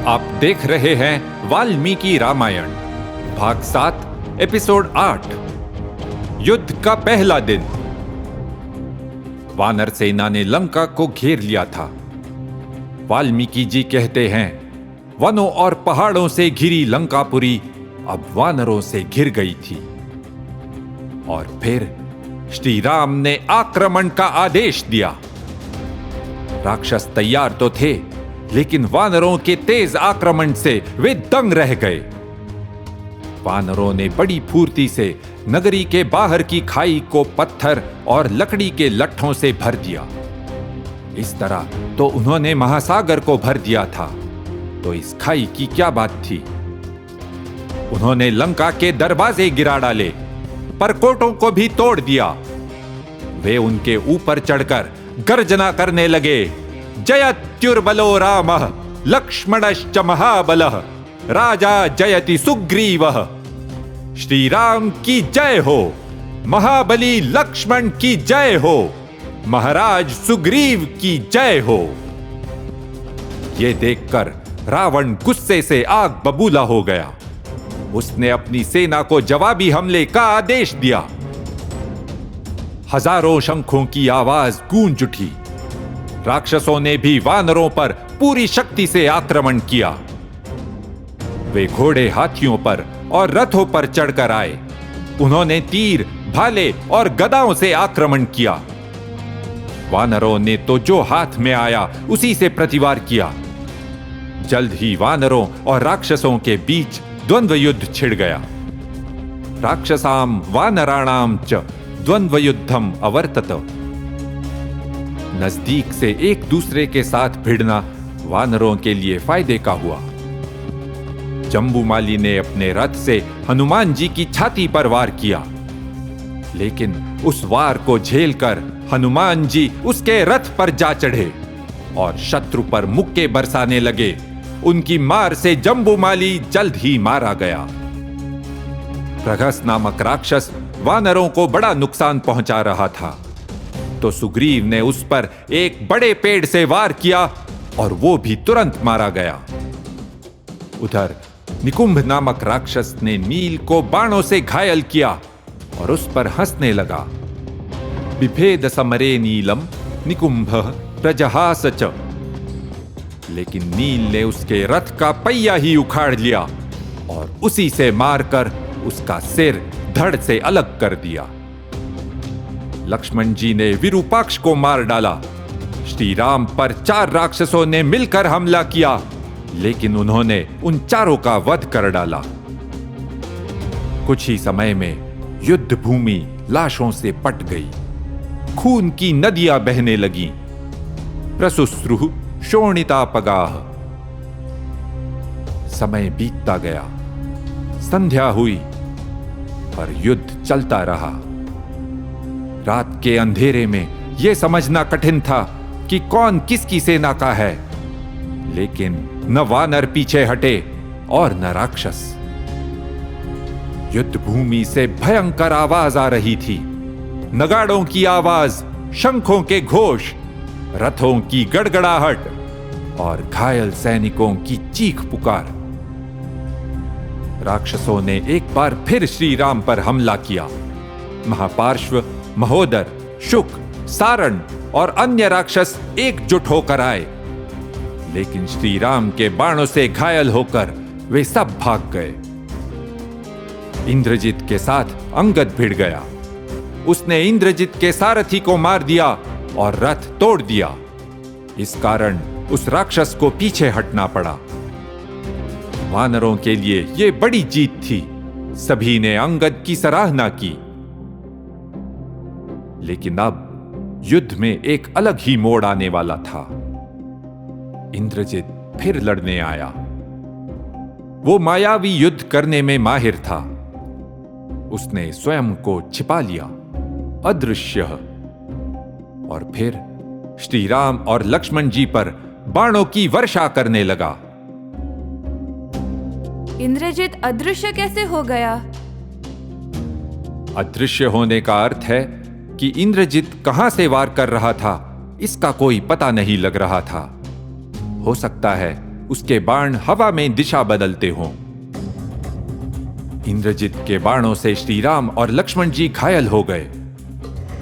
आप देख रहे हैं वाल्मीकि रामायण भाग 7 एपिसोड 8 युद्ध का पहला दिन। वानर सेना ने लंका को घेर लिया था। वाल्मीकि जी कहते हैं, वनों और पहाड़ों से घिरी लंकापुरी अब वानरों से घिर गई थी। और फिर श्री राम ने आक्रमण का आदेश दिया। राक्षस तैयार तो थे, लेकिन वानरों के तेज आक्रमण से वे दंग रह गए। वानरों ने बड़ी फुर्ती से नगरी के बाहर की खाई को पत्थर और लकड़ी के लट्ठों से भर दिया। इस तरह तो उन्होंने महासागर को भर दिया था, तो इस खाई की क्या बात थी। उन्होंने लंका के दरवाजे गिरा डाले, परकोटों को भी तोड़ दिया। वे उनके ऊपर चढ़कर गर्जना करने लगे, जयत्युर्बलो रामः लक्ष्मणश्च महाबलः राजा जयति सुग्रीवः। श्री राम की जय हो, महाबली लक्ष्मण की जय हो, महाराज सुग्रीव की जय हो। ये देखकर रावण गुस्से से आग बबूला हो गया। उसने अपनी सेना को जवाबी हमले का आदेश दिया। हजारों शंखों की आवाज गूंज उठी। राक्षसों ने भी वानरों पर पूरी शक्ति से आक्रमण किया। वे घोड़े, हाथियों पर और रथों पर चढ़कर आए। उन्होंने तीर, भाले और गदाओं से आक्रमण किया। वानरों ने तो जो हाथ में आया उसी से प्रतिवार किया। जल्द ही वानरों और राक्षसों के बीच द्वंद्व युद्ध छिड़ गया। राक्षसाम वानराणाम च द्वंद्व युद्धम अवर्तत। नजदीक से एक दूसरे के साथ भिड़ना वानरों के लिए फायदे का हुआ। जम्बूमाली ने अपने रथ से हनुमान जी की छाती पर वार किया, लेकिन उस वार को झेलकर हनुमान जी उसके रथ पर जा चढ़े और शत्रु पर मुक्के बरसाने लगे। उनकी मार से जम्बूमाली जल्द ही मारा गया। प्रघस नामक राक्षस वानरों को बड़ा नुकसान पहुंचा रहा था, तो सुग्रीव ने उस पर एक बड़े पेड़ से वार किया और वो भी तुरंत मारा गया। उधर निकुंभ नामक राक्षस ने नील को बाणों से घायल किया और उस पर हंसने लगा। बिभेद समरे नीलम निकुंभः प्रजहास च। लेकिन नील ने उसके रथ का पहिया ही उखाड़ लिया और उसी से मारकर उसका सिर धड़ से अलग कर दिया। लक्ष्मण जी ने विरूपाक्ष को मार डाला। श्री राम पर 4 राक्षसों ने मिलकर हमला किया, लेकिन उन्होंने उन चारों का वध कर डाला। कुछ ही समय में युद्ध भूमि लाशों से पट गई। खून की नदियां बहने लगीं। प्रसुस्रुः शोणितापगाः। समय बीतता गया, संध्या हुई, पर युद्ध चलता रहा। रात के अंधेरे में यह समझना कठिन था कि कौन किसकी सेना का है, लेकिन न वानर पीछे हटे और न राक्षस। युद्ध भूमि से भयंकर आवाज आ रही थी। नगाड़ों की आवाज, शंखों के घोष, रथों की गड़गड़ाहट और घायल सैनिकों की चीख पुकार। राक्षसों ने एक बार फिर श्री राम पर हमला किया। महापार्श्व, महोदर, शुक, सारण और अन्य राक्षस एकजुट होकर आए, लेकिन श्री राम के बाणों से घायल होकर वे सब भाग गए। इंद्रजित के साथ अंगद भिड़ गया। उसने इंद्रजित के सारथी को मार दिया और रथ तोड़ दिया। इस कारण उस राक्षस को पीछे हटना पड़ा। वानरों के लिए यह बड़ी जीत थी। सभी ने अंगद की सराहना की। लेकिन अब युद्ध में एक अलग ही मोड़ आने वाला था। इंद्रजित फिर लड़ने आया। वो मायावी युद्ध करने में माहिर था। उसने स्वयं को छिपा लिया, अदृश्य, और फिर श्री राम और लक्ष्मण जी पर बाणों की वर्षा करने लगा। इंद्रजित अदृश्य कैसे हो गया? अदृश्य होने का अर्थ है कि इंद्रजित कहां से वार कर रहा था, इसका कोई पता नहीं लग रहा था। हो सकता है उसके बाण हवा में दिशा बदलते हों। इंद्रजित के बाणों से श्री राम और लक्ष्मण जी घायल हो गए।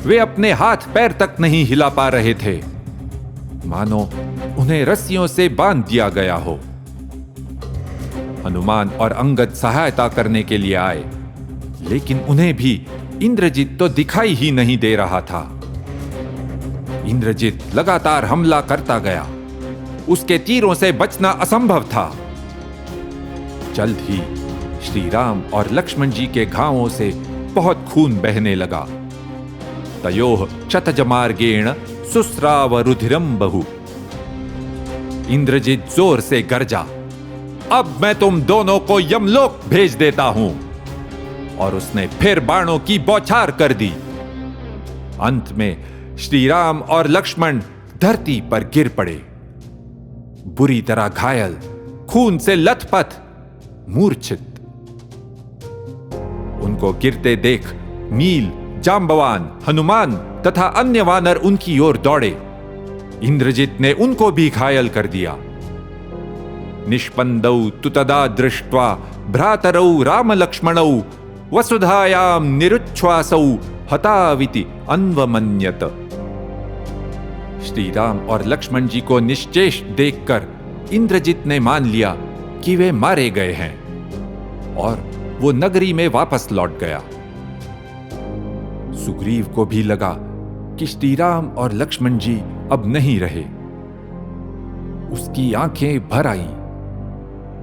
वे अपने हाथ पैर तक नहीं हिला पा रहे थे, मानो उन्हें रस्सियों से बांध दिया गया हो। हनुमान और अंगद सहायता करने के लिए आए, लेकिन उन्हें भी इंद्रजित तो दिखाई ही नहीं दे रहा था। इंद्रजित लगातार हमला करता गया। उसके तीरों से बचना असंभव था। जल्द ही श्री राम और लक्ष्मण जी के घावों से बहुत खून बहने लगा। तयोः शतजमार्गेण सुस्राव रुधिरम बहु। इंद्रजित जोर से गरजा, अब मैं तुम दोनों को यमलोक भेज देता हूं। और उसने फिर बाणों की बौछार कर दी। अंत में श्री राम और लक्ष्मण धरती पर गिर पड़े, बुरी तरह घायल, खून से लथपथ, मूर्छित। उनको गिरते देख नील, जांबवान, हनुमान तथा अन्य वानर उनकी ओर दौड़े। इंद्रजित ने उनको भी घायल कर दिया। निष्पंदौ तु तदा दृष्ट्वा भ्रातरौ राम लक्ष्मणौ वसुधायां निरुच्छ्वासौ हताविति अन्वमन्यत। श्री राम और लक्ष्मण जी को निश्चेष देखकर इंद्रजित ने मान लिया कि वे मारे गए हैं, और वो नगरी में वापस लौट गया। सुग्रीव को भी लगा कि श्री राम और लक्ष्मण जी अब नहीं रहे। उसकी आंखें भर आईं,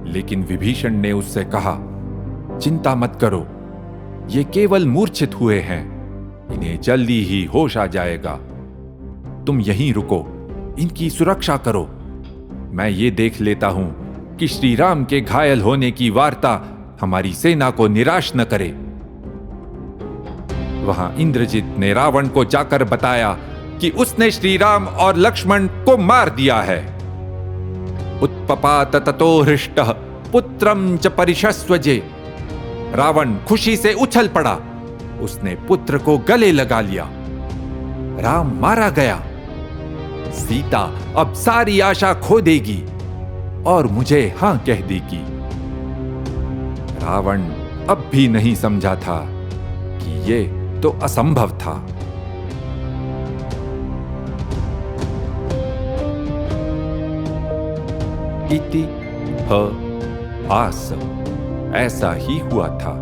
लेकिन विभीषण ने उससे कहा, चिंता मत करो, ये केवल मूर्छित हुए हैं, इन्हें जल्दी ही होश आ जाएगा। तुम यहीं रुको, इनकी सुरक्षा करो। मैं ये देख लेता हूं कि श्री राम के घायल होने की वार्ता हमारी सेना को निराश न करे। वहां इंद्रजित ने रावण को जाकर बताया कि उसने श्री राम और लक्ष्मण को मार दिया है। उत्पपात ततो हृष्टः पुत्रं च परिशस्वजे। रावण खुशी से उछल पड़ा, उसने पुत्र को गले लगा लिया। राम मारा गया। सीता अब सारी आशा खो देगी और मुझे हां कह देगी। रावण अब भी नहीं समझा था कि ये तो असंभव था। इति ह आस, ऐसा ही हुआ था।